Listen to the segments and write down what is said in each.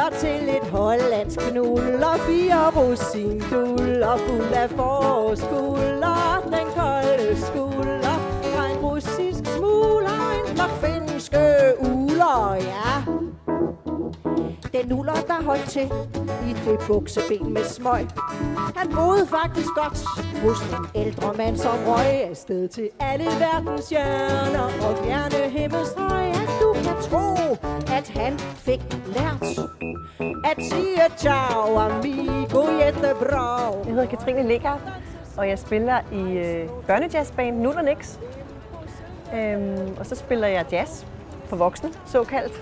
klar til et hollandsk knull og 4 rosinduller fuld af forårskulder. Den kolde skulder fra en russisk smugler, en flok finske uler, ja. Den nuller, der holdt til i det bukseben med smøg. Han boede faktisk godt hos en ældre mand, som røg afsted til alle verdens hjørner og fjerne himmelstrøg. At du kan tro, at han fik lært at sige ciao amigo jättebra. Jeg hedder Katrine Legard, og jeg spiller i børnejazzband Null & Nix. Og så spiller jeg jazz for voksne, såkaldt.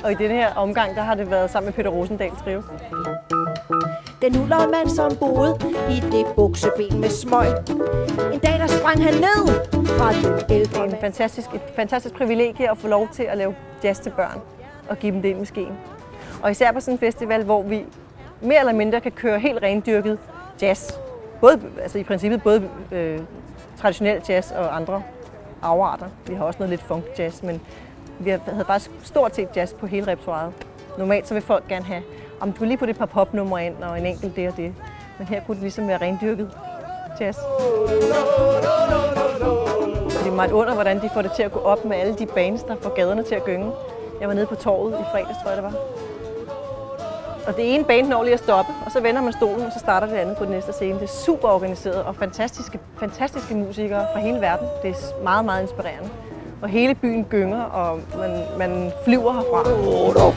Og i denne her omgang, der har det været sammen med Peter Rosendal Trio. Den nullermand, som boede i det bukseben med smøg. En dag, der sprang han ned fra den ældre mand. Det er et fantastisk privilegie at få lov til at lave jazz til børn og give dem det ind i skeen. Og især på sådan en festival, hvor vi mere eller mindre kan køre helt rendyrket jazz. Altså i princippet både traditionel jazz og andre afarter. Vi har også noget lidt funk jazz, men vi havde faktisk stort set jazz på hele repertoiret. Normalt så vil folk gerne have, om du kan lige putte et par popnumre ind og en enkelt det og det. Men her kunne det ligesom være rendyrket jazz. Det er meget under, hvordan de får det til at gå op med alle de bands, der får gaderne til at gynge. Jeg var nede på torvet i fredags, tror jeg det var. Og det ene band når lige at stoppe, og så vender man stolen, og så starter det andet på den næste scene. Det er super organiseret og fantastiske musikere fra hele verden. Det er meget, meget inspirerende. Og hele byen gynger, og man flyver herfra.